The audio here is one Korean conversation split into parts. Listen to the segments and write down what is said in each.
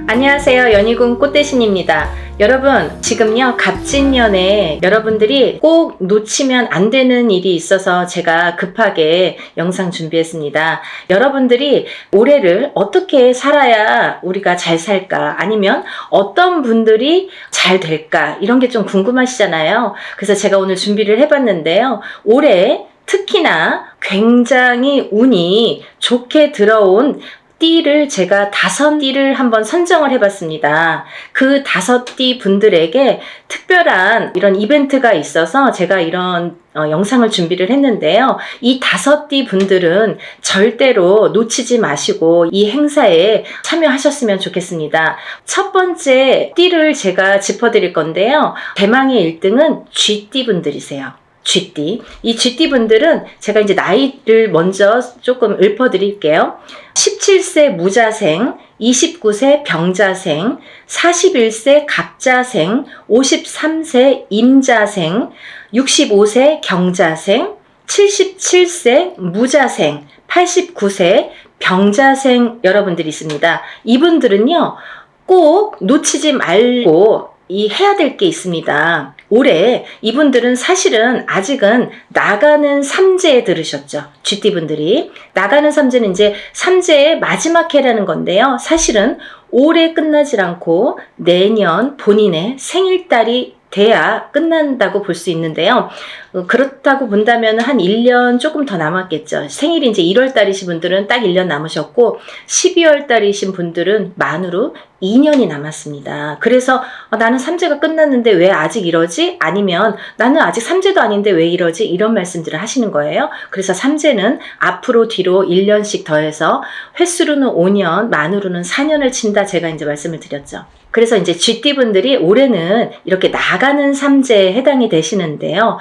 안녕하세요. 연희군 꽃대신입니다. 여러분, 지금요 갑진년에 여러분들이 꼭 놓치면 안 되는 일이 있어서 제가 급하게 영상 준비했습니다. 여러분들이 올해를 어떻게 살아야 우리가 잘 살까, 아니면 어떤 분들이 잘 될까, 이런 게 좀 궁금하시잖아요. 그래서 제가 오늘 준비를 해봤는데요. 올해 특히나 굉장히 운이 좋게 들어온 띠를 제가 5띠를 한번 선정을 해봤습니다. 그 5띠 분들에게 특별한 이런 이벤트가 있어서 제가 이런 영상을 준비를 했는데요. 이 5띠 분들은 절대로 놓치지 마시고 이 행사에 참여하셨으면 좋겠습니다. 첫 번째 띠를 제가 짚어드릴 건데요. 대망의 1등은 쥐띠 분들이세요. 쥐띠. 이 쥐띠 분들은 제가 이제 나이를 먼저 조금 읊어드릴게요. 17세 무자생, 29세 병자생, 41세 갑자생, 53세 임자생, 65세 경자생, 77세 무자생, 89세 병자생 여러분들이 있습니다. 이분들은요, 꼭 놓치지 말고 해야 될 게 있습니다. 올해 이분들은 사실은 아직은 나가는 삼재에 들으셨죠. 쥐띠분들이. 나가는 삼재는 이제 삼재의 마지막 해라는 건데요. 사실은 올해 끝나질 않고 내년 본인의 생일달이 돼야 끝난다고 볼 수 있는데요. 그렇다고 본다면 한 1년 조금 더 남았겠죠. 생일이 이제 1월 달이신 분들은 딱 1년 남으셨고 12월 달이신 분들은 만으로 2년이 남았습니다. 그래서 나는 삼재가 끝났는데 왜 아직 이러지? 아니면 나는 아직 삼재도 아닌데 왜 이러지? 이런 말씀들을 하시는 거예요. 그래서 삼재는 앞으로 뒤로 1년씩 더해서 횟수로는 5년, 만으로는 4년을 친다, 제가 이제 말씀을 드렸죠. 그래서 이제 쥐띠분들이 올해는 이렇게 나가는 삼재에 해당이 되시는데요.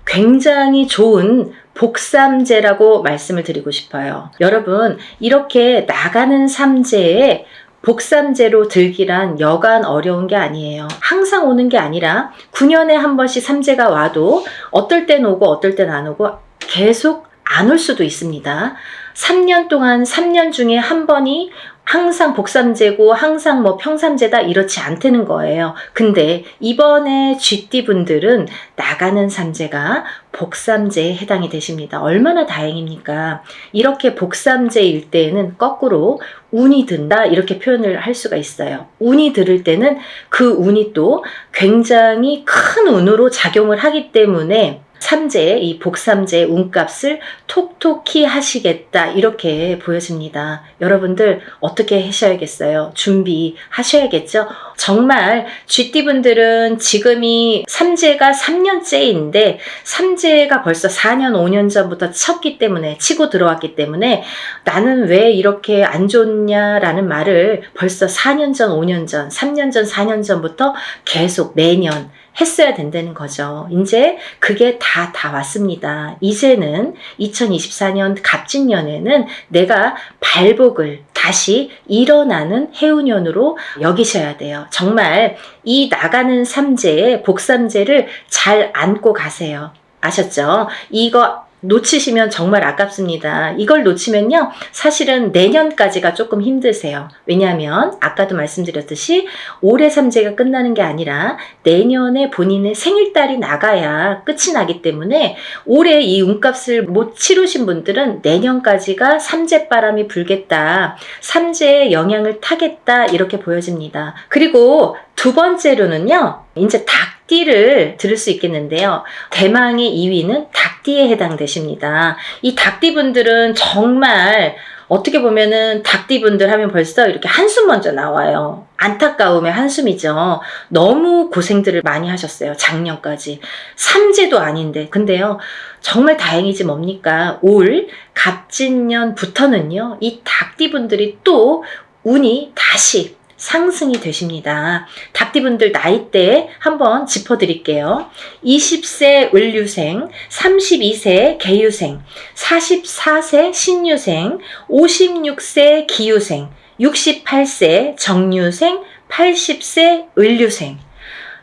굉장히 좋은 복삼재라고 말씀을 드리고 싶어요. 여러분, 이렇게 나가는 삼재에 복삼재로 들기란 여간 어려운 게 아니에요. 항상 오는 게 아니라 9년에 한 번씩 삼재가 와도 어떨 땐 오고 어떨 땐 안 오고 계속 안 올 수도 있습니다. 3년 동안 3년 중에 한 번이 항상 복삼재고 항상 뭐 평삼재다, 이렇지 않다는 거예요. 근데 이번에 쥐띠 분들은 나가는 삼재가 복삼재에 해당이 되십니다. 얼마나 다행입니까? 이렇게 복삼재일 때에는 거꾸로 운이 든다, 이렇게 표현을 할 수가 있어요. 운이 들을 때는 그 운이 또 굉장히 큰 운으로 작용을 하기 때문에 삼재의 이 복삼재의 운값을 톡톡히 하시겠다, 이렇게 보여집니다. 여러분들 어떻게 하셔야겠어요? 준비하셔야겠죠? 정말 쥐띠분들은 지금이 삼재가 3년째인데 삼재가 벌써 4년 5년 전부터 쳤기 때문에, 치고 들어왔기 때문에 나는 왜 이렇게 안 좋냐라는 말을 벌써 4년 전, 5년 전, 3년 전, 4년 전부터 계속 매년 했어야 된다는 거죠. 이제 그게 다 왔습니다. 이제는 2024년 갑진년에는 내가 발복을 다시 일어나는 해운년으로 여기셔야 돼요. 정말 이 나가는 삼재의 복삼재를 잘 안고 가세요. 아셨죠? 이거 놓치시면 정말 아깝습니다. 이걸 놓치면요, 사실은 내년까지가 조금 힘드세요. 왜냐하면 아까도 말씀드렸듯이 올해 삼재가 끝나는 게 아니라 내년에 본인의 생일달이 나가야 끝이 나기 때문에 올해 이 운값을 못 치르신 분들은 내년까지가 삼재바람이 불겠다, 삼재의 영향을 타겠다, 이렇게 보여집니다. 그리고 두 번째로는요, 이제 닭띠를 들을 수 있겠는데요. 대망의 2위는 닭띠에 해당되십니다. 이 닭띠분들은 정말 어떻게 보면은 닭띠분들 하면 벌써 이렇게 한숨 먼저 나와요. 안타까움의 한숨이죠. 너무 고생들을 많이 하셨어요. 작년까지. 삼재도 아닌데. 근데요, 정말 다행이지 뭡니까? 올 갑진년부터는요, 이 닭띠분들이 또 운이 다시 상승이 되십니다. 닭띠분들 나이대 한번 짚어드릴게요. 20세 을류생, 32세 개유생, 44세 신유생, 56세 기유생, 68세 정유생, 80세 을류생.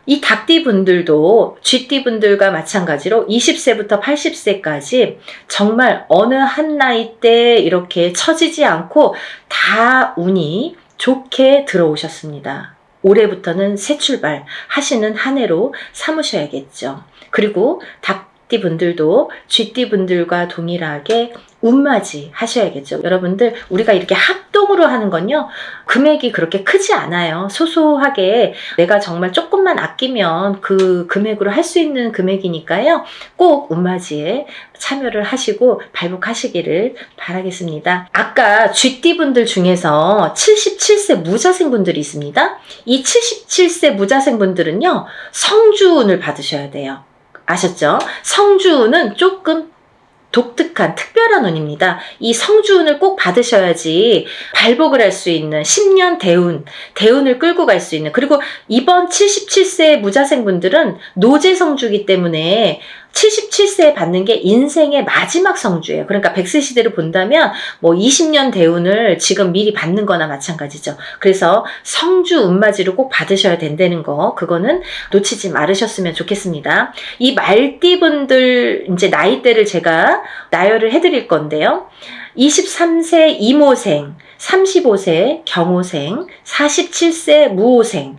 이 닭띠분들도 쥐띠분들과 마찬가지로 20세부터 80세까지 정말 어느 한 나이 때 이렇게 처지지 않고 다 운이 좋게 들어오셨습니다. 올해부터는 새 출발 하시는 한 해로 삼으셔야겠죠. 그리고 닭띠 분들도 쥐띠 분들과 동일하게 운맞이 하셔야겠죠. 여러분들, 우리가 이렇게 합동으로 하는 건요, 금액이 그렇게 크지 않아요. 소소하게 내가 정말 조금만 아끼면 그 금액으로 할 수 있는 금액이니까요. 꼭 운맞이에 참여를 하시고 발복하시기를 바라겠습니다. 아까 쥐띠 분들 중에서 77세 무자생 분들이 있습니다. 이 77세 무자생 분들은요, 성주운을 받으셔야 돼요. 아셨죠? 성주운은 조금 독특한 특별한 운입니다. 이 성주운을 꼭 받으셔야지 발복을 할 수 있는 10년 대운을 끌고 갈 수 있는, 그리고 이번 77세 무자생 분들은 노제 성주이기 때문에 77세에 받는 게 인생의 마지막 성주예요. 그러니까 100세 시대를 본다면 뭐 20년 대운을 지금 미리 받는 거나 마찬가지죠. 그래서 성주 운맞이를 꼭 받으셔야 된다는 거, 그거는 놓치지 말으셨으면 좋겠습니다. 이 말띠 분들 이제 나이대를 제가 나열을 해드릴 건데요. 23세 이모생, 35세 경호생, 47세 무호생,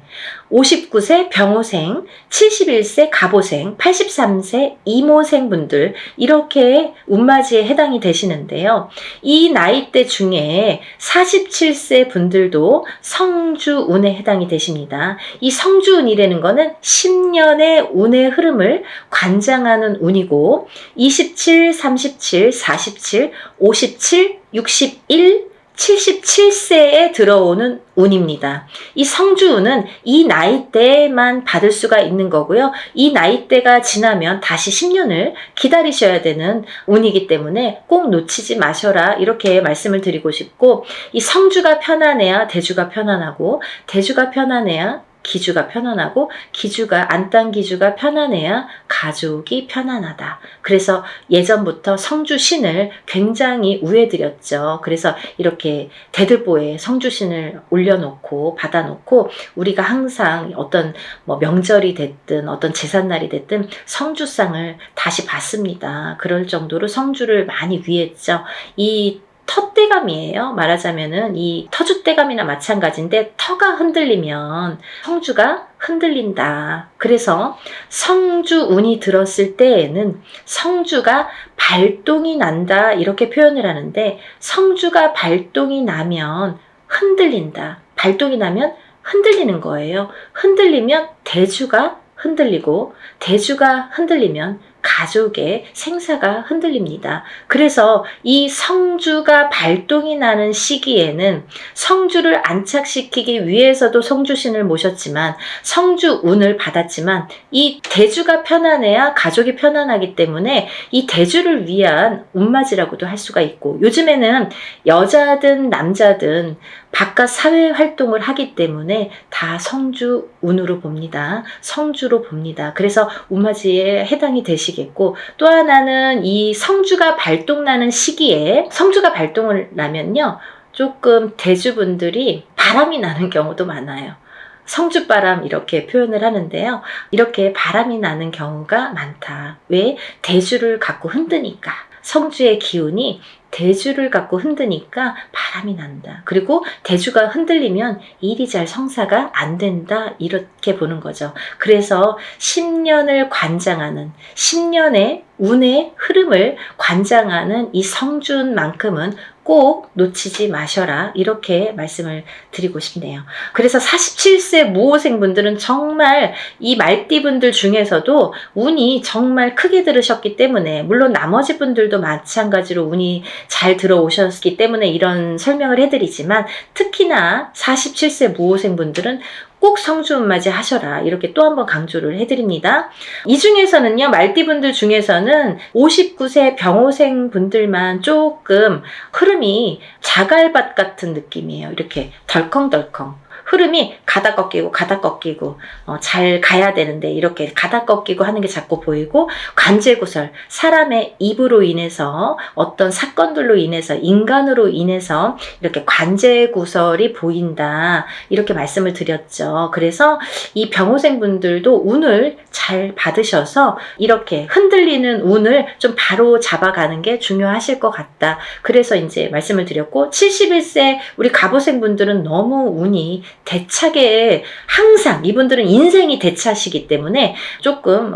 59세 병호생, 71세 갑오생, 83세 이모생 분들, 이렇게 운맞이에 해당이 되시는데요. 이 나이대 중에 47세 분들도 성주운에 해당이 되십니다. 이 성주운이라는 거는 10년의 운의 흐름을 관장하는 운이고, 27, 37, 47, 57, 61, 77세에 들어오는 운입니다. 이 성주운은 이 나이대만 받을 수가 있는 거고요. 이 나이대가 지나면 다시 10년을 기다리셔야 되는 운이기 때문에 꼭 놓치지 마셔라, 이렇게 말씀을 드리고 싶고, 이 성주가 편안해야 대주가 편안하고, 대주가 편안해야 기주가 편안하고, 기주가 안딴기주가 편안해야 가족이 편안하다. 그래서 예전부터 성주신을 굉장히 우애드렸죠. 그래서 이렇게 대들보에 성주신을 올려놓고 받아놓고, 우리가 항상 어떤 뭐 명절이 됐든 어떤 제삿날이 됐든 성주상을 다시 받습니다. 그럴 정도로 성주를 많이 위했죠. 이 터대감이에요. 말하자면은 이 터줏대감이나 마찬가지인데, 터가 흔들리면 성주가 흔들린다. 그래서 성주운이 들었을 때에는 성주가 발동이 난다, 이렇게 표현을 하는데, 성주가 발동이 나면 흔들린다. 발동이 나면 흔들리는 거예요. 흔들리면 대주가 흔들리고, 대주가 흔들리면 가족의 생사가 흔들립니다. 그래서 이 성주가 발동이 나는 시기에는 성주를 안착시키기 위해서도 성주신을 모셨지만, 성주운을 받았지만, 이 대주가 편안해야 가족이 편안하기 때문에 이 대주를 위한 운맞이라고도 할 수가 있고, 요즘에는 여자든 남자든 바깥 사회 활동을 하기 때문에 다 성주운으로 봅니다. 성주로 봅니다. 그래서 운맞이에 해당이 되시겠고, 또 하나는 이 성주가 발동나는 시기에, 성주가 발동을 나면요, 조금 대주분들이 바람이 나는 경우도 많아요. 성주바람, 이렇게 표현을 하는데요. 이렇게 바람이 나는 경우가 많다. 왜? 대주를 갖고 흔드니까. 성주의 기운이 대주를 갖고 흔드니까 바람이 난다. 그리고 대주가 흔들리면 일이 잘 성사가 안 된다, 이렇게 보는 거죠. 그래서 10년을 관장하는, 10년의 운의 흐름을 관장하는 이 성주운만큼은 꼭 놓치지 마셔라, 이렇게 말씀을 드리고 싶네요. 그래서 47세 무호생 분들은 정말 이 말띠 분들 중에서도 운이 정말 크게 들으셨기 때문에, 물론 나머지 분들도 마찬가지로 운이 잘 들어오셨기 때문에 이런 설명을 해드리지만, 특히나 47세 무호생 분들은 꼭 성주운맞이 하셔라, 이렇게 또 한 번 강조를 해드립니다. 이 중에서는요, 말띠분들 중에서는 59세 병호생 분들만 조금 흐름이 자갈밭 같은 느낌이에요. 이렇게 덜컹덜컹. 흐름이 가다 꺾이고 가다 꺾이고 잘 가야 되는데 이렇게 가다 꺾이고 하는 게 자꾸 보이고, 관제구설, 사람의 입으로 인해서 어떤 사건들로 인해서 인간으로 인해서 이렇게 관제구설이 보인다, 이렇게 말씀을 드렸죠. 그래서 이 병호생분들도 운을 잘 받으셔서 이렇게 흔들리는 운을 좀 바로 잡아가는 게 중요하실 것 같다. 그래서 이제 말씀을 드렸고, 71세 우리 갑오생분들은 너무 운이 대차게, 항상 이분들은 인생이 대차시기 때문에 조금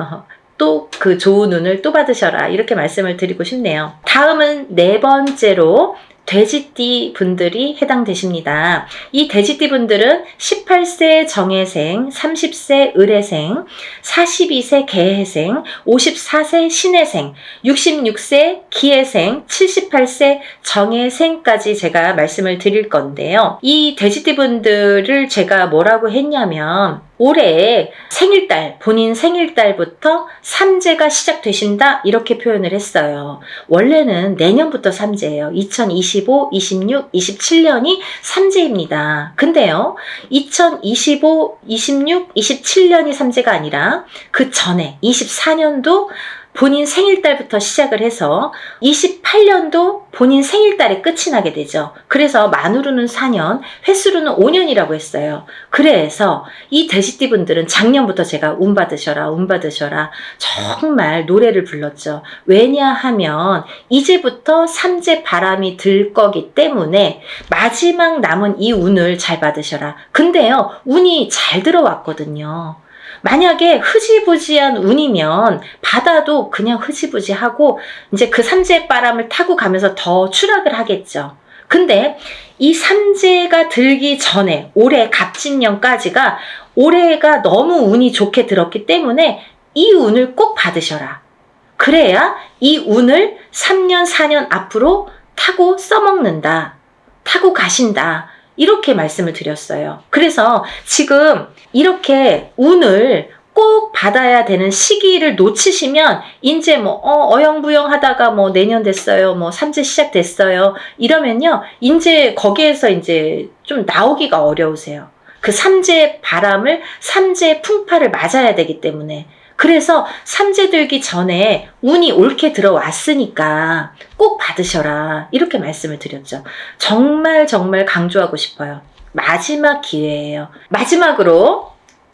또 그 좋은 운을 또 받으셔라, 이렇게 말씀을 드리고 싶네요. 다음은 네 번째로 돼지띠 분들이 해당되십니다. 이 돼지띠 분들은 18세 정해생, 30세 을해생, 42세 개해생, 54세 신해생, 66세 기해생, 78세 정해생까지 제가 말씀을 드릴 건데요. 이 돼지띠 분들을 제가 뭐라고 했냐면, 올해 생일달, 본인 생일달부터 삼재가 시작되신다, 이렇게 표현을 했어요. 원래는 내년부터 삼재예요. 2025, 26, 27년이 삼재입니다. 근데요, 2025, 26, 27년이 삼재가 아니라 그 전에 24년도 본인 생일달부터 시작을 해서 28년도 본인 생일달에 끝이 나게 되죠. 그래서 만으로는 4년, 횟수로는 5년이라고 했어요. 그래서 이 돼지띠 분들은 작년부터 제가 운 받으셔라, 운 받으셔라, 정말 노래를 불렀죠. 왜냐하면 이제부터 삼재 바람이 들 거기 때문에 마지막 남은 이 운을 잘 받으셔라. 근데요, 운이 잘 들어왔거든요. 만약에 흐지부지한 운이면 받아도 그냥 흐지부지하고 이제 그 삼재 바람을 타고 가면서 더 추락을 하겠죠. 근데 이 삼재가 들기 전에 올해 갑진년까지가, 올해가 너무 운이 좋게 들었기 때문에 이 운을 꼭 받으셔라. 그래야 이 운을 3년, 4년 앞으로 타고 써먹는다, 타고 가신다, 이렇게 말씀을 드렸어요. 그래서 지금 이렇게 운을 꼭 받아야 되는 시기를 놓치시면 이제 뭐 어영부영 하다가 뭐 내년 됐어요, 뭐 삼재 시작됐어요, 이러면요 이제 거기에서 이제 좀 나오기가 어려우세요. 그 삼재 바람을, 삼재 풍파를 맞아야 되기 때문에. 그래서 삼재 들기 전에 운이 옳게 들어왔으니까 꼭 받으셔라, 이렇게 말씀을 드렸죠. 정말 정말 강조하고 싶어요. 마지막 기회예요. 마지막으로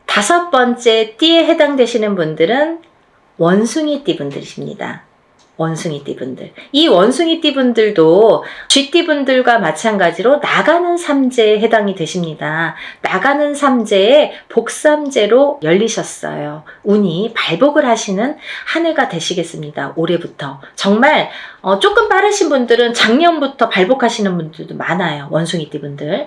5번째 띠에 해당되시는 분들은 원숭이띠 분들이십니다. 원숭이띠 분들. 이 원숭이띠 분들도 쥐띠 분들과 마찬가지로 나가는 삼재에 해당이 되십니다. 나가는 삼재에 복삼재로 열리셨어요. 운이 발복을 하시는 한 해가 되시겠습니다. 올해부터. 정말 조금 빠르신 분들은 작년부터 발복하시는 분들도 많아요. 원숭이띠 분들.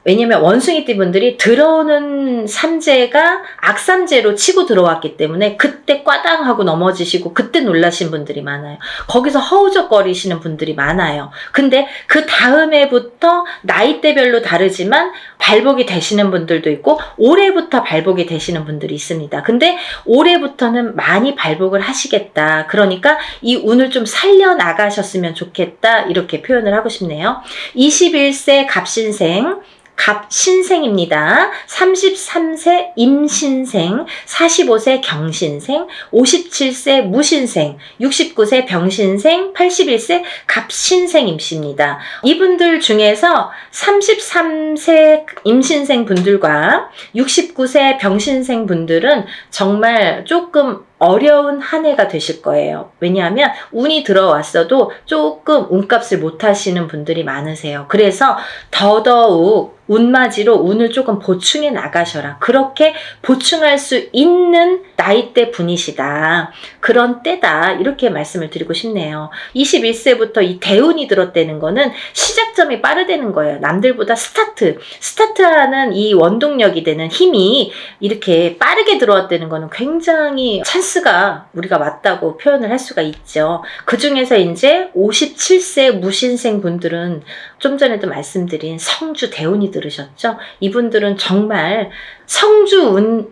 왜냐면 원숭이띠 분들이 들어오는 삼재가 악삼재로 치고 들어왔기 때문에 그때 꽈당하고 넘어지시고 그때 놀라신 분들이 많아요. 거기서 허우적거리시는 분들이 많아요. 근데 그 다음 해부터 나이대별로 다르지만 발복이 되시는 분들도 있고 올해부터 발복이 되시는 분들이 있습니다. 근데 올해부터는 많이 발복을 하시겠다. 그러니까 이 운을 좀 살려나가셨으면 좋겠다, 이렇게 표현을 하고 싶네요. 21세 갑신생, 갑신생입니다. 33세 임신생, 45세 경신생, 57세 무신생, 69세 병신생, 81세 갑신생입니다. 이분들 중에서 33세 임신생 분들과 69세 병신생 분들은 정말 조금 어려운 한 해가 되실 거예요. 왜냐하면 운이 들어왔어도 조금 운값을 못 하시는 분들이 많으세요. 그래서 더더욱 운맞이로 운을 조금 보충해 나가셔라. 그렇게 보충할 수 있는 나이대 분이시다. 그런 때다. 이렇게 말씀을 드리고 싶네요. 21세부터 이 대운이 들었다는 거는 시작점이 빠르다는 거예요. 남들보다 스타트하는 이 원동력이 되는 힘이 이렇게 빠르게 들어왔다는 거는 굉장히 찬스가 우리가 왔다고 표현을 할 수가 있죠. 그 중에서 이제 57세 무신생 분들은 좀 전에도 말씀드린 성주 대운이 들으셨죠? 이분들은 정말 성주운이라는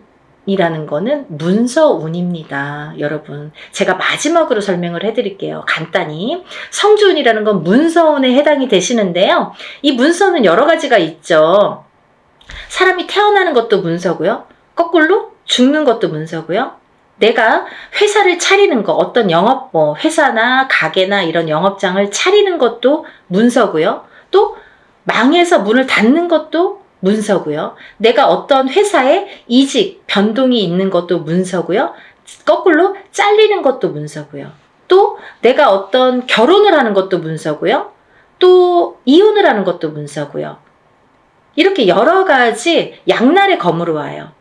거는 문서운입니다. 여러분, 제가 마지막으로 설명을 해드릴게요. 간단히. 성주운이라는 건 문서운에 해당이 되시는데요. 이 문서는 여러 가지가 있죠. 사람이 태어나는 것도 문서고요. 거꾸로 죽는 것도 문서고요. 내가 회사를 차리는 거, 어떤 영업, 회사나 가게나 이런 영업장을 차리는 것도 문서고요. 또 망해서 문을 닫는 것도 문서고요. 내가 어떤 회사에 이직, 변동이 있는 것도 문서고요. 거꾸로 잘리는 것도 문서고요. 또 내가 어떤 결혼을 하는 것도 문서고요. 또 이혼을 하는 것도 문서고요. 이렇게 여러 가지 양날의 검으로 와요.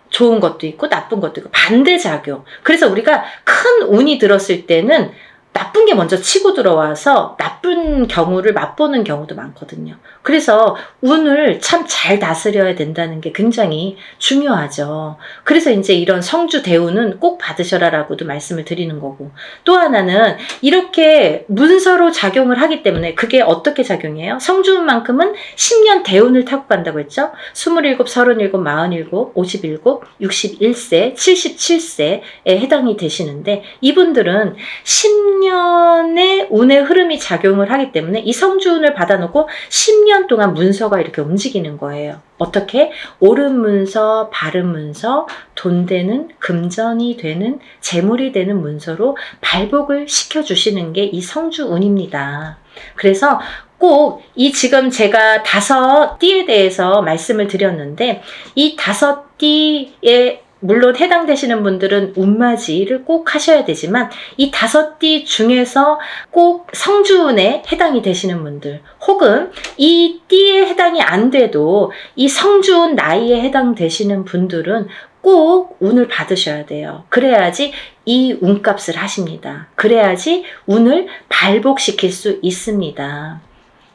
좋은 것도 있고 나쁜 것도 있고 반대작용. 그래서 우리가 큰 운이 들었을 때는 나쁜 게 먼저 치고 들어와서 나쁜 경우를 맛보는 경우도 많거든요. 그래서 운을 참 잘 다스려야 된다는 게 굉장히 중요하죠. 그래서 이제 이런 성주 대운은 꼭 받으셔라라고도 말씀을 드리는 거고, 또 하나는 이렇게 문서로 작용을 하기 때문에 그게 어떻게 작용해요? 성주운만큼은 10년 대운을 타고 간다고 했죠. 27, 37, 47, 57, 61세, 77세에 해당이 되시는데, 이분들은 10년의 운의 흐름이 작용을 하기 때문에 이 성주운을 받아놓고 10년 동안 문서가 이렇게 움직이는 거예요. 어떻게? 옳은 문서, 바른 문서, 돈 되는, 금전이 되는, 재물이 되는 문서로 발복을 시켜주시는 게 이 성주운입니다. 그래서 꼭 이 지금 제가 5띠에 대해서 말씀을 드렸는데, 이 5띠에 물론 해당되시는 분들은 운맞이를 꼭 하셔야 되지만, 이 5띠 중에서 꼭 성주운에 해당이 되시는 분들, 혹은 이 띠에 해당이 안 돼도 이 성주운 나이에 해당되시는 분들은 꼭 운을 받으셔야 돼요. 그래야지 이 운값을 하십니다. 그래야지 운을 발복시킬 수 있습니다.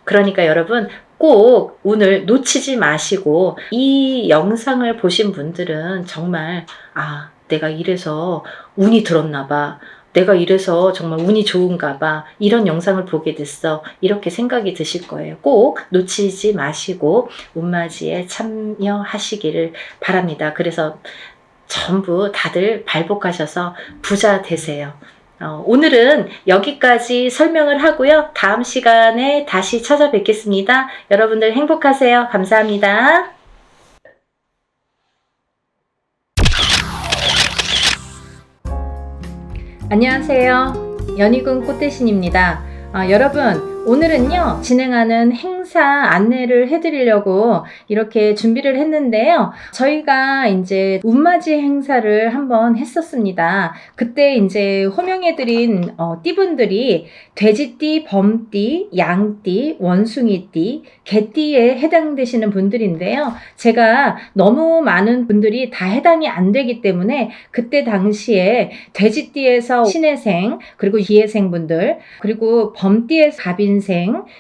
그러니까 여러분, 꼭 운을 놓치지 마시고, 이 영상을 보신 분들은 정말 내가 이래서 운이 들었나 봐, 내가 이래서 정말 운이 좋은가 봐, 이런 영상을 보게 됐어, 이렇게 생각이 드실 거예요. 꼭 놓치지 마시고 운맞이에 참여하시기를 바랍니다. 그래서 전부 다들 발복하셔서 부자 되세요. 오늘은 여기까지 설명을 하고요. 다음 시간에 다시 찾아뵙겠습니다. 여러분들 행복하세요. 감사합니다. 안녕하세요. 연희군 꽃대신입니다. 여러분, 오늘은요, 진행하는 행사 안내를 해드리려고 이렇게 준비를 했는데요. 저희가 이제 운맞이 행사를 한번 했었습니다. 그때 이제 호명해드린 띠분들이 돼지띠, 범띠, 양띠, 원숭이띠, 개띠에 해당되시는 분들인데요. 제가 너무 많은 분들이 다 해당이 안 되기 때문에 그때 당시에 돼지띠에서 신해생, 그리고 기해생 분들, 그리고 범띠에서 갑인생,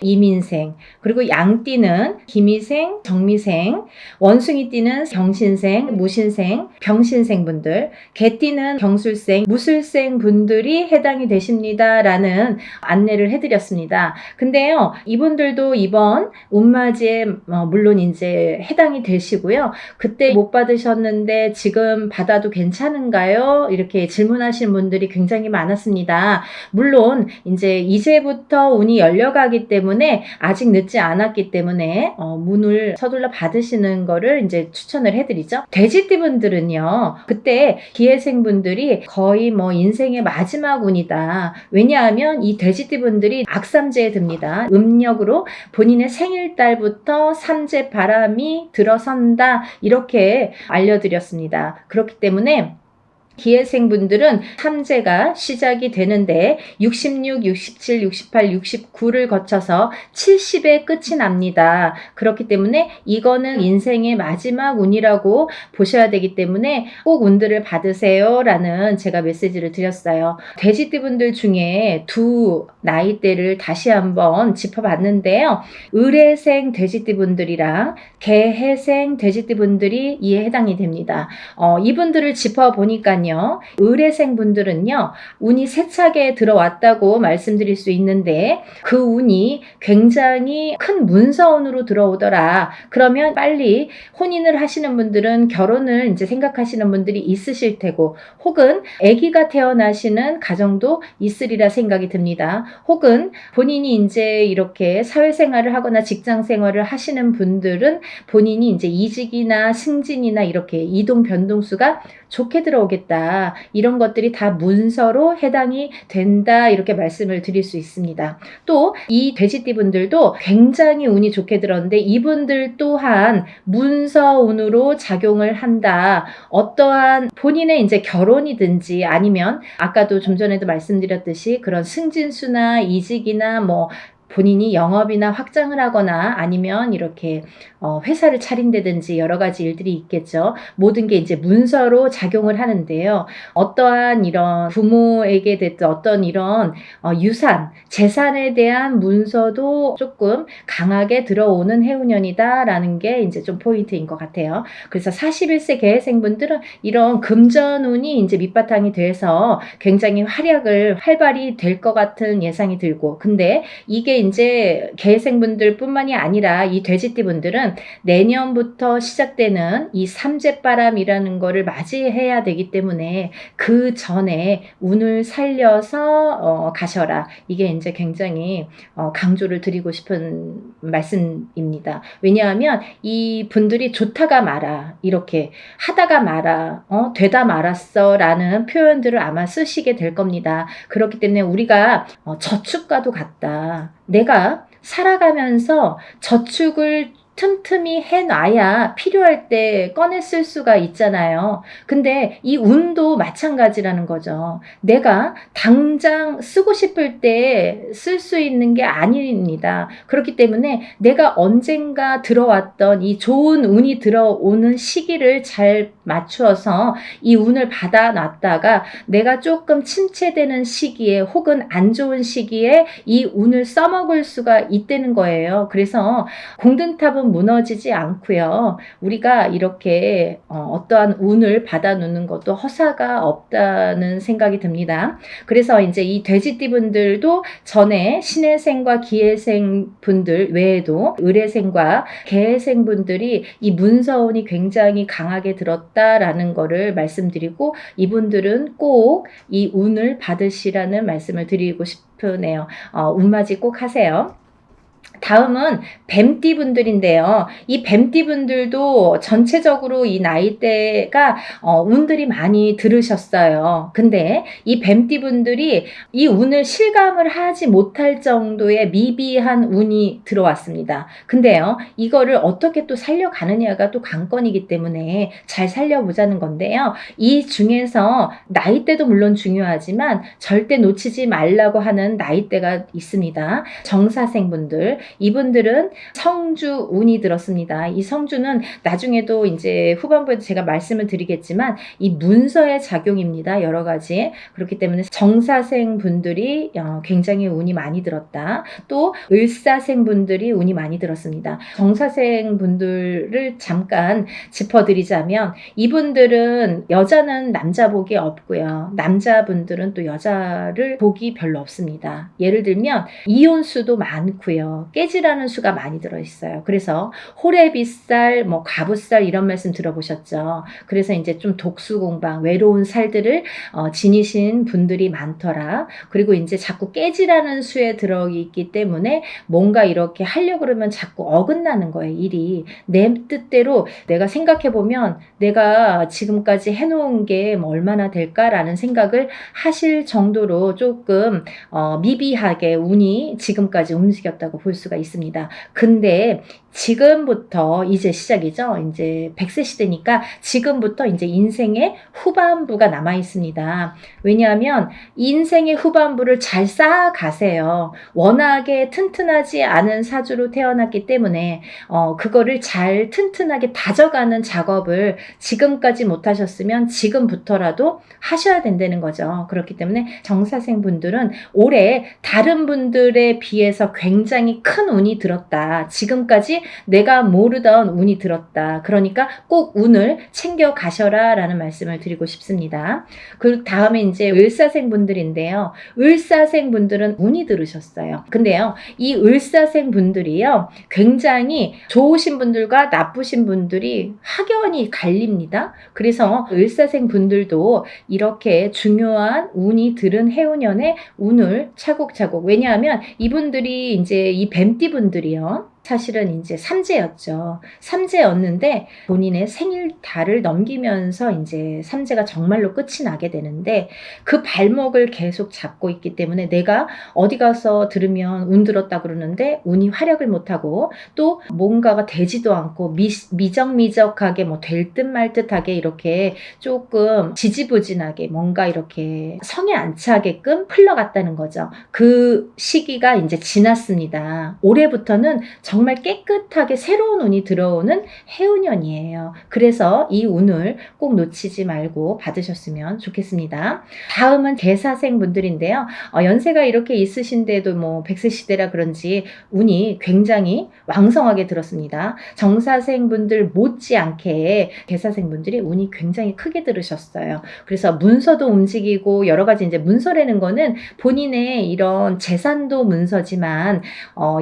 이민생, 그리고 양띠는 기미생, 정미생, 원숭이띠는 경신생, 무신생, 병신생 분들, 개띠는 경술생, 무술생 분들이 해당이 되십니다 라는 안내를 해드렸습니다. 근데요, 이분들도 이번 운맞이에 물론 이제 해당이 되시고요. 그때 못 받으셨는데 지금 받아도 괜찮은가요? 이렇게 질문하시는 분들이 굉장히 많았습니다. 물론 이제부터 운이 열려가기 때문에 아직 늦지 않았기 때문에 문을 서둘러 받으시는 거를 이제 추천을 해드리죠. 돼지띠 분들은요, 그때 기해생 분들이 거의 인생의 마지막 운이다. 왜냐하면 이 돼지띠 분들이 악삼재에 듭니다. 음력으로 본인의 생일달부터 삼재 바람이 들어선다, 이렇게 알려드렸습니다. 그렇기 때문에 기해생 분들은 삼재가 시작이 되는데 66, 67, 68, 69를 거쳐서 70에 끝이 납니다. 그렇기 때문에 이거는 인생의 마지막 운이라고 보셔야 되기 때문에 꼭 운들을 받으세요 라는 제가 메시지를 드렸어요. 돼지띠 분들 중에 두 나이대를 다시 한번 짚어봤는데요. 을해생 돼지띠 분들이랑 개해생 돼지띠 분들이 이에 해당이 됩니다. 이분들을 짚어보니까요, 하지만요, 의뢰생 분들은요, 운이 세차게 들어왔다고 말씀드릴 수 있는데 그 운이 굉장히 큰 문서운으로 들어오더라. 그러면 빨리 혼인을 하시는 분들은 결혼을 이제 생각하시는 분들이 있으실 테고, 혹은 아기가 태어나시는 가정도 있으리라 생각이 듭니다. 혹은 본인이 이제 이렇게 사회생활을 하거나 직장생활을 하시는 분들은 본인이 이제 이직이나 승진이나 이렇게 이동 변동수가 좋게 들어오겠다. 이런 것들이 다 문서로 해당이 된다. 이렇게 말씀을 드릴 수 있습니다. 또 이 돼지띠 분들도 굉장히 운이 좋게 들었는데 이분들 또한 문서운으로 작용을 한다. 어떠한 본인의 이제 결혼이든지 아니면 아까도 좀 전에도 말씀드렸듯이 그런 승진수나 이직이나 뭐 본인이 영업이나 확장을 하거나 아니면 이렇게 회사를 차린다든지 여러 가지 일들이 있겠죠. 모든 게 이제 문서로 작용을 하는데요. 어떠한 이런 부모에게 됐든 어떤 이런 유산, 재산에 대한 문서도 조금 강하게 들어오는 해운년이다라는 게 이제 좀 포인트인 것 같아요. 그래서 41세 개해생분들은 이런 금전운이 이제 밑바탕이 돼서 굉장히 활발히 될 것 같은 예상이 들고, 근데 이게 이제 개해생분들 뿐만이 아니라 이 돼지띠 분들은 내년부터 시작되는 이 삼재바람이라는 거를 맞이해야 되기 때문에 그 전에 운을 살려서 가셔라. 이게 이제 굉장히 강조를 드리고 싶은 말씀입니다. 왜냐하면 이 분들이 좋다가 말아, 이렇게 하다가 말아, 되다 말았어 라는 표현들을 아마 쓰시게 될 겁니다. 그렇기 때문에 우리가 저축과도 같다. 내가 살아가면서 저축을 틈틈이 해놔야 필요할 때 꺼내 쓸 수가 있잖아요. 근데 이 운도 마찬가지라는 거죠. 내가 당장 쓰고 싶을 때 쓸 수 있는 게 아닙니다. 그렇기 때문에 내가 언젠가 들어왔던 이 좋은 운이 들어오는 시기를 잘 맞추어서 이 운을 받아놨다가 내가 조금 침체되는 시기에 혹은 안 좋은 시기에 이 운을 써먹을 수가 있다는 거예요. 그래서 공든탑은 무너지지 않고요. 우리가 이렇게 어떠한 운을 받아놓는 것도 허사가 없다는 생각이 듭니다. 그래서 이제 이 돼지띠 분들도 전에 신해생과 기해생 분들 외에도 을해생과 개해생 분들이 이 문서운이 굉장히 강하게 들었다라는 거를 말씀드리고, 이분들은 꼭 이 운을 받으시라는 말씀을 드리고 싶으네요. 운맞이 꼭 하세요. 다음은 뱀띠 분들인데요. 이 뱀띠 분들도 전체적으로 이 나이대가 운들이 많이 들으셨어요. 근데 이 뱀띠 분들이 이 운을 실감을 하지 못할 정도의 미비한 운이 들어왔습니다. 근데요, 이거를 어떻게 또 살려가느냐가 또 관건이기 때문에 잘 살려보자는 건데요. 이 중에서 나이대도 물론 중요하지만 절대 놓치지 말라고 하는 나이대가 있습니다. 정사생 분들, 이분들은 성주 운이 들었습니다. 이 성주는 나중에도 이제 후반부에 제가 말씀을 드리겠지만 이 문서의 작용입니다. 여러 가지. 그렇기 때문에 정사생 분들이 굉장히 운이 많이 들었다. 또 을사생 분들이 운이 많이 들었습니다. 정사생 분들을 잠깐 짚어드리자면 이분들은 여자는 남자 복이 없고요. 남자분들은 또 여자를 복이 별로 없습니다. 예를 들면 이혼수도 많고요. 깨지라는 수가 많이 들어있어요. 그래서 호래비살, 뭐 가부살 이런 말씀 들어보셨죠. 그래서 이제 좀 독수공방, 외로운 살들을 지니신 분들이 많더라. 그리고 이제 자꾸 깨지라는 수에 들어있기 때문에 뭔가 이렇게 하려고 그러면 자꾸 어긋나는 거예요. 일이. 내 뜻대로 내가 생각해보면 내가 지금까지 해놓은 게 뭐 얼마나 될까라는 생각을 하실 정도로 조금 미비하게 운이 지금까지 움직였다고 볼 수가 있습니다. 근데 지금부터 이제 시작이죠. 이제 100세 시대니까 지금부터 이제 인생의 후반부가 남아 있습니다. 왜냐하면 인생의 후반부를 잘 쌓아가세요. 워낙에 튼튼하지 않은 사주로 태어났기 때문에 그거를 잘 튼튼하게 다져가는 작업을 지금까지 못하셨으면 지금부터라도 하셔야 된다는 거죠. 그렇기 때문에 정사생 분들은 올해 다른 분들에 비해서 굉장히 굉장히 큰 운이 들었다. 지금까지 내가 모르던 운이 들었다. 그러니까 꼭 운을 챙겨 가셔라 라는 말씀을 드리고 싶습니다. 그 다음에 이제 을사생 분들인데요. 을사생 분들은 운이 들으셨어요. 근데요, 이 을사생 분들이요, 굉장히 좋으신 분들과 나쁘신 분들이 확연히 갈립니다. 그래서 을사생 분들도 이렇게 중요한 운이 들은 해운년에 운을 차곡차곡, 왜냐하면 이분들이 이제 이 뱀띠 분들이요, 사실은 이제 삼재였죠. 삼재였는데 본인의 생일달을 넘기면서 이제 삼재가 정말로 끝이 나게 되는데, 그 발목을 계속 잡고 있기 때문에 내가 어디 가서 들으면 운 들었다 그러는데 운이 활약을 못하고, 또 뭔가가 되지도 않고 미적미적하게 뭐 될 듯 말 듯하게 이렇게 조금 지지부진하게 뭔가 이렇게 성에 안 차게끔 흘러갔다는 거죠. 그 시기가 이제 지났습니다. 올해부터는 정말 깨끗하게 새로운 운이 들어오는 해운년이에요. 그래서 이 운을 꼭 놓치지 말고 받으셨으면 좋겠습니다. 다음은 개사생 분들인데요. 연세가 이렇게 있으신데도 뭐 100세 시대라 그런지 운이 굉장히 왕성하게 들었습니다. 정사생 분들 못지않게 개사생 분들이 운이 굉장히 크게 들으셨어요. 그래서 문서도 움직이고 여러 가지, 이제 문서라는 거는 본인의 이런 재산도 문서지만,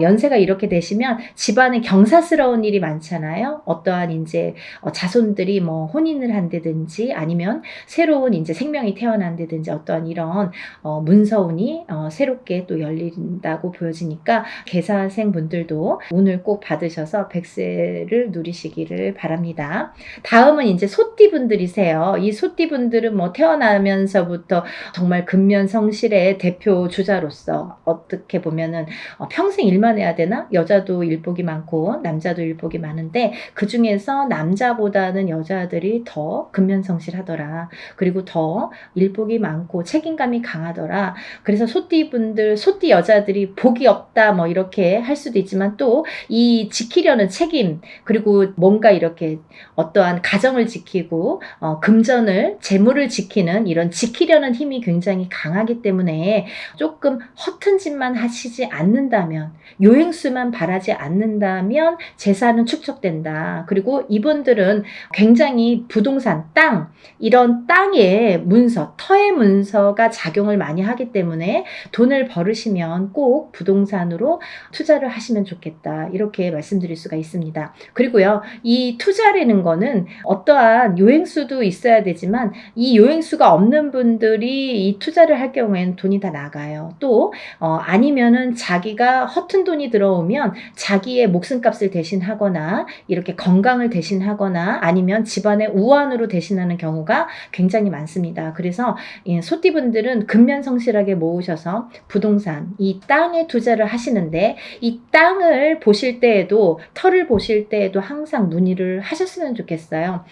연세가 이렇게 되시면 집안에 경사스러운 일이 많잖아요. 어떠한 이제 자손들이 뭐 혼인을 한다든지 아니면 새로운 이제 생명이 태어난다든지 어떠한 이런 문서운이 새롭게 또 열린다고 보여지니까 개사생 분들도 운을 꼭 받으셔서 100세를 누리시기를 바랍니다. 다음은 이제 소띠 분들이세요. 이 소띠 분들은 뭐 태어나면서부터 정말 근면성실의 대표 주자로서 어떻게 보면은 평생 일만 해야 되나? 여자도 일복이 많고 남자도 일복이 많은데 그 중에서 남자보다는 여자들이 더 근면성실하더라. 그리고 더 일복이 많고 책임감이 강하더라. 그래서 소띠 분들, 소띠 여자들이 복이 없다 뭐 이렇게 할 수도 있지만, 또 이 지키려는 책임, 그리고 뭔가 이렇게 어떠한 가정을 지키고 금전을, 재물을 지키는 이런 지키려는 힘이 굉장히 강하기 때문에 조금 허튼 짓만 하시지 않는다면, 요행수만 바라지 않는다면 재산은 축적된다. 그리고 이분들은 굉장히 부동산, 땅, 이런 땅의 문서, 터의 문서가 작용을 많이 하기 때문에 돈을 벌으시면 꼭 부동산으로 투자를 하시면 좋겠다. 이렇게 말씀드릴 수가 있습니다. 그리고요, 이 투자라는 거는 어떠한 요행수도 있어야 되지만, 이 요행수가 없는 분들이 이 투자를 할 경우에는 돈이 다 나가요. 또 아니면은 자기가 허튼 돈이 들어오면 자기의 목숨값을 대신하거나 이렇게 건강을 대신하거나 아니면 집안의 우환으로 대신하는 경우가 굉장히 많습니다. 그래서 소띠분들은 근면성실하게 모으셔서 부동산, 이 땅에 투자를 하시는데, 이 땅을 보실 때에도, 터를 보실 때에도 항상 문의를 하셨으면 좋겠어요.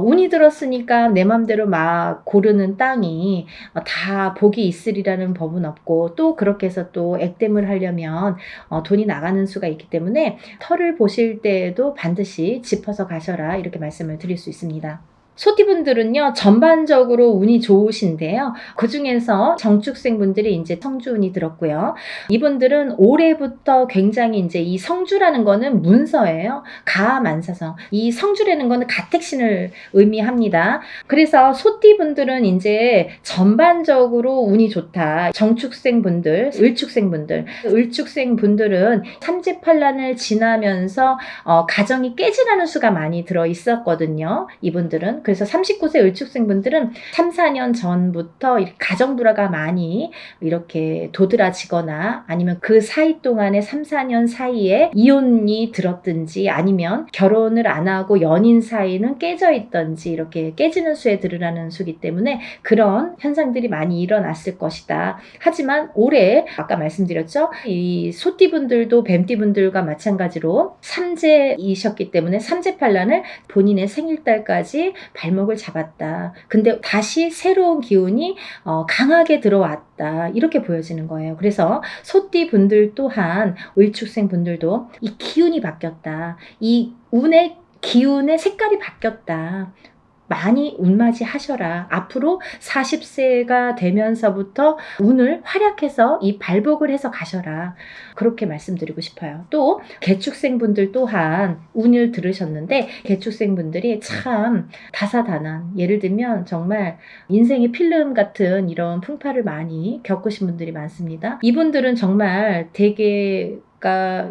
운이 들었으니까 내 맘대로 막 고르는 땅이 다 복이 있으리라는 법은 없고, 또 그렇게 해서 또 액땜을 하려면 돈이 나가는 수가 있기 때문에 터를 보실 때에도 반드시 짚어서 가셔라, 이렇게 말씀을 드릴 수 있습니다. 소띠분들은요, 전반적으로 운이 좋으신데요. 그 중에서 정축생 분들이 이제 성주운이 들었고요. 이분들은 올해부터 굉장히 이제 이 성주라는 거는 문서예요. 가만사성. 이 성주라는 거는 가택신을 의미합니다. 그래서 소띠분들은 이제 전반적으로 운이 좋다. 정축생 분들, 을축생 분들. 을축생 분들은 삼재팔란을 지나면서 가정이 깨지라는 수가 많이 들어 있었거든요. 이분들은. 그래서 39세 을축생분들은 3, 4년 전부터 가정 불화가 많이 이렇게 도드라지거나 아니면 그 사이 동안에 3, 4년 사이에 이혼이 들었든지 아니면 결혼을 안 하고 연인 사이는 깨져 있던지 이렇게 깨지는 수에 들으라는 수기 때문에 그런 현상들이 많이 일어났을 것이다. 하지만 올해 아까 말씀드렸죠. 이 소띠분들도 뱀띠분들과 마찬가지로 삼재이셨기 때문에 삼재팔란을 본인의 생일달까지 발목을 잡았다. 근데 다시 새로운 기운이 강하게 들어왔다. 이렇게 보여지는 거예요. 그래서 소띠 분들 또한 을축생 분들도 이 기운이 바뀌었다. 이 운의 기운의 색깔이 바뀌었다. 많이 운맞이 하셔라. 앞으로 40세가 되면서부터 운을 활약해서 이 발복을 해서 가셔라. 그렇게 말씀드리고 싶어요. 또 개축생분들 또한 운을 들으셨는데 개축생분들이 참 다사다난, 예를 들면 정말 인생의 필름 같은 이런 풍파를 많이 겪으신 분들이 많습니다. 이분들은 정말 되게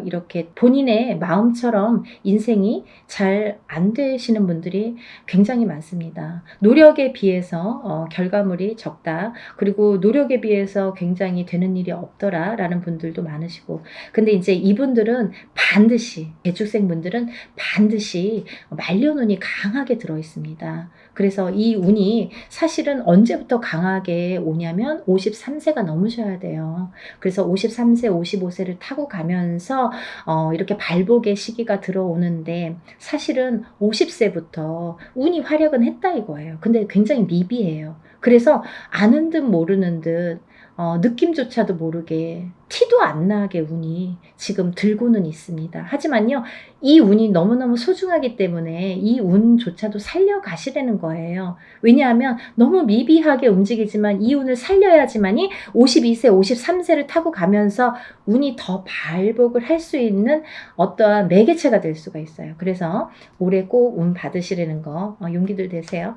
이렇게 본인의 마음처럼 인생이 잘 안 되시는 분들이 굉장히 많습니다. 노력에 비해서 결과물이 적다. 그리고 노력에 비해서 굉장히 되는 일이 없더라 라는 분들도 많으시고, 근데 이제 이분들은 반드시, 개축생분들은 반드시 말년운이 강하게 들어 있습니다. 그래서 이 운이 사실은 언제부터 강하게 오냐면 53세가 넘으셔야 돼요. 그래서 53세, 55세를 타고 가면서 이렇게 발복의 시기가 들어오는데, 사실은 50세부터 운이 활약은 했다 이거예요. 근데 굉장히 미비해요. 그래서 아는 듯 모르는 듯 느낌조차도 모르게, 티도 안 나게 운이 지금 들고는 있습니다. 하지만요, 이 운이 너무너무 소중하기 때문에 이 운조차도 살려가시라는 거예요. 왜냐하면 너무 미비하게 움직이지만 이 운을 살려야지만이 52세, 53세를 타고 가면서 운이 더 발복을 할 수 있는 어떠한 매개체가 될 수가 있어요. 그래서 올해 꼭 운 받으시라는 거 용기들 되세요.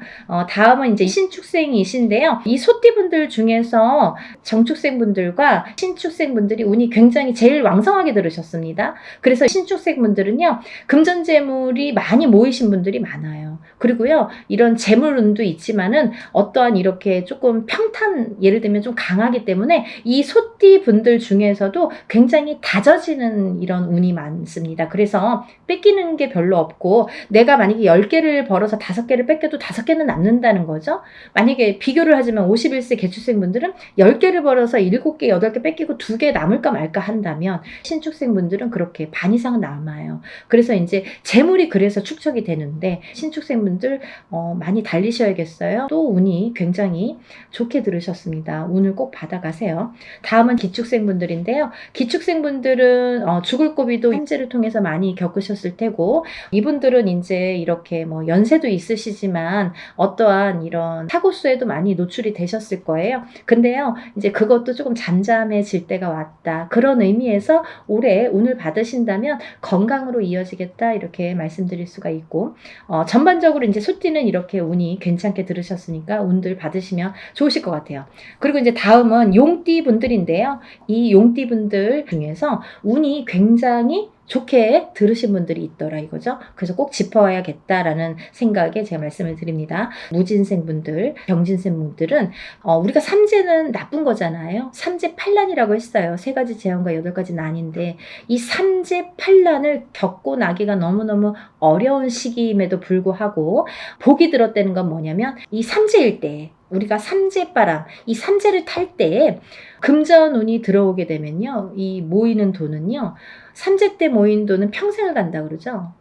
다음은 이제 신축생이신데요. 이 소띠분들 중에서 정축생분들과 신축생분들이 운이 굉장히 제일 왕성하게 들으셨습니다. 그래서 신축생분들은요, 금전재물이 많이 모이신 분들이 많아요. 그리고요, 이런 재물운도 있지만은 어떠한 이렇게 조금 평탄, 예를 들면 좀 강하기 때문에 이 소띠분들 중에서도 굉장히 다져지는 이런 운이 많습니다. 그래서 뺏기는 게 별로 없고, 내가 만약에 10개를 벌어서 5개를 뺏겨도 5개는 남는다는 거죠. 만약에 비교를 하자면 51세 개축생분들은 10개를 벌어서 7개, 8개 뺏기고 2개 남을까 말까 한다면 신축생분들은 그렇게 반 이상은 남아요. 그래서 이제 재물이 그래서 축적이 되는데, 신축생분들 많이 달리셔야겠어요. 또 운이 굉장히 좋게 들으셨습니다. 운을 꼭 받아가세요. 다음은 기축생분들인데요. 기축생분들은 죽을 고비도 현재를 통해서 많이 겪으셨을 테고, 이분들은 이제 이렇게 뭐 연세도 있으시지만 어떠한 이런 사고수에도 많이 노출이 되셨을 거예요. 근데요, 이제 그것도 조금 잠잠해질 때가 왔다. 그런 의미에서 올해 운을 받으신다면 건강으로 이어지겠다, 이렇게 말씀드릴 수가 있고, 전반적으로 이제 소띠는 이렇게 운이 괜찮게 들으셨으니까 운들 받으시면 좋으실 것 같아요. 그리고 이제 다음은 용띠 분들인데요. 이 용띠 분들 중에서 운이 굉장히 좋게 들으신 분들이 있더라 이거죠. 그래서 꼭 짚어야겠다라는 생각에 제가 말씀을 드립니다. 무진생분들, 병진생분들은 우리가 삼재는 나쁜 거잖아요. 삼재팔란이라고 했어요. 3가지 재앙과 8가지 난인데, 이 삼재팔란을 겪고 나기가 너무너무 어려운 시기임에도 불구하고 복이 들었다는 건 뭐냐면, 이 삼재일 때, 우리가 삼재바람, 이 삼재를 탈 때에 금전운이 들어오게 되면요, 이 모이는 돈은요, 삼재 때 모인 돈은 평생을 간다 그러죠.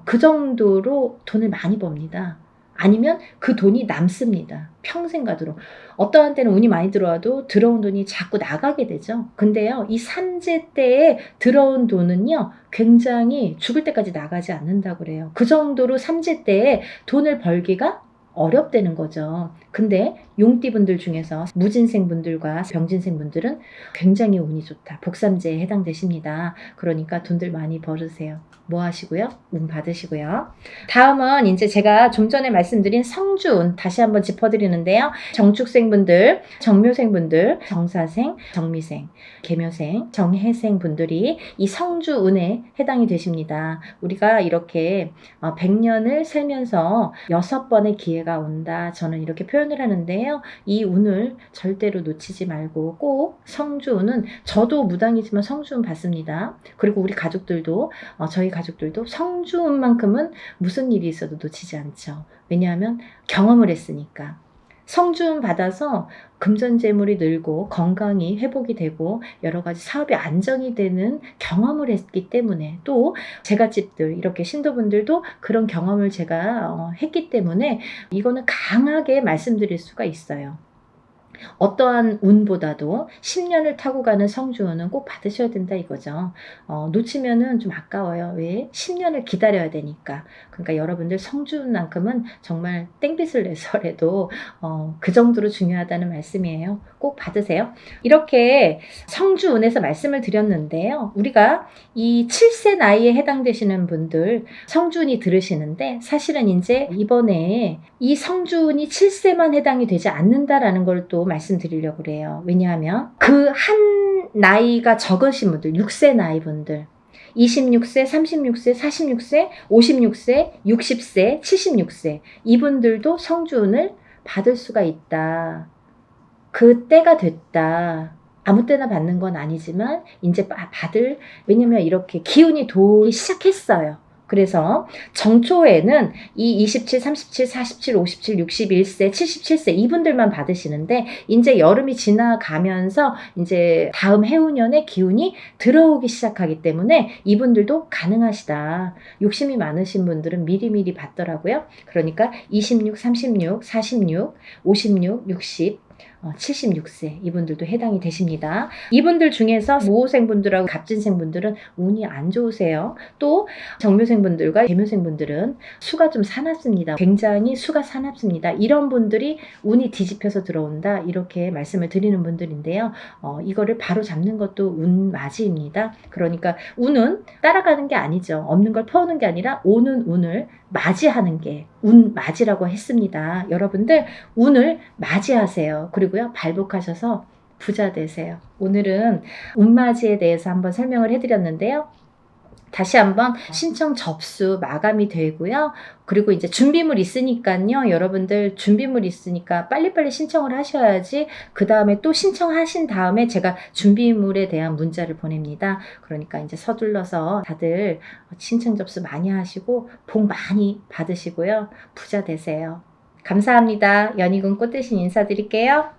그 정도로 돈을 많이 법니다. 아니면 그 돈이 남습니다. 평생 가도록. 어떠한 때는 운이 많이 들어와도 들어온 돈이 자꾸 나가게 되죠. 근데요, 이 삼재 때에 들어온 돈은요, 굉장히 죽을 때까지 나가지 않는다고 그래요. 그 정도로 삼재 때에 돈을 벌기가 어렵다는 거죠. 근데 용띠분들 중에서 무진생분들과 병진생분들은 굉장히 운이 좋다. 복삼재에 해당되십니다. 그러니까 돈들 많이 벌으세요. 뭐 하시고요? 운 받으시고요. 다음은 이제 제가 좀 전에 말씀드린 성주운 다시 한번 짚어드리는데요. 정축생분들, 정묘생분들, 정사생, 정미생, 계묘생, 정해생 분들이 이 성주운에 해당이 되십니다. 우리가 이렇게 100년을 살면서 6번의 기회가 온다. 저는 이렇게 표현을 하는데요. 이 운을 절대로 놓치지 말고 꼭 성주운은, 저도 무당이지만 성주운 받습니다. 그리고 우리 가족들도, 저희 가족들도 성주운만큼은 무슨 일이 있어도 놓치지 않죠. 왜냐하면 경험을 했으니까. 성주운 받아서 금전재물이 늘고 건강이 회복이 되고 여러 가지 사업이 안정이 되는 경험을 했기 때문에, 또 제갓집들, 이렇게 신도분들도 그런 경험을 제가 했기 때문에 이거는 강하게 말씀드릴 수가 있어요. 어떠한 운보다도 10년을 타고 가는 성주운은 꼭 받으셔야 된다 이거죠. 놓치면은 좀 아까워요. 왜? 10년을 기다려야 되니까. 그러니까 여러분들 성주운만큼은 정말 땡빛을 내서라도 그 정도로 중요하다는 말씀이에요. 꼭 받으세요. 이렇게 성주운에서 말씀을 드렸는데요. 우리가 이 7세 나이에 해당되시는 분들 성주운이 들으시는데 사실은 이제 이번에 이 성주운이 7세만 해당이 되지 않는다라는 걸 또 말씀드리려고 그래요. 왜냐하면 그 한 나이가 적으신 분들, 6세 나이 분들 26세, 36세, 46세, 56세, 60세, 76세 이분들도 성주운을 받을 수가 있다. 그 때가 됐다. 아무 때나 받는 건 아니지만 이제 받을, 왜냐면 이렇게 기운이 돌기 시작했어요. 그래서 정초에는 이 27, 37, 47, 57, 61세, 77세 이분들만 받으시는데 이제 여름이 지나가면서 이제 다음 해운년에 기운이 들어오기 시작하기 때문에 이분들도 가능하시다. 욕심이 많으신 분들은 미리미리 받더라고요. 그러니까 26, 36, 46, 56, 60 76세 이분들도 해당이 되십니다. 이분들 중에서 모호생분들하고 갑진생분들은 운이 안 좋으세요. 또 정묘생분들과 계묘생분들은 수가 좀 사납습니다. 굉장히 수가 사납습니다. 이런 분들이 운이 뒤집혀서 들어온다 이렇게 말씀을 드리는 분들인데요. 이거를 바로 잡는 것도 운맞이입니다. 그러니까 운은 따라가는 게 아니죠. 없는 걸 퍼오는 게 아니라 오는 운을 맞이하는 게 운맞이라고 했습니다. 여러분들 운을 맞이하세요. 그리고요 발복하셔서 부자 되세요. 오늘은 운맞이에 대해서 한번 설명을 해드렸는데요. 다시 한번 신청 접수 마감이 되고요. 그리고 이제 준비물 있으니까요. 여러분들 준비물 있으니까 빨리빨리 신청을 하셔야지 그 다음에 또 신청하신 다음에 제가 준비물에 대한 문자를 보냅니다. 그러니까 이제 서둘러서 다들 신청 접수 많이 하시고 복 많이 받으시고요. 부자 되세요. 감사합니다. 연희군 꽃대신 인사드릴게요.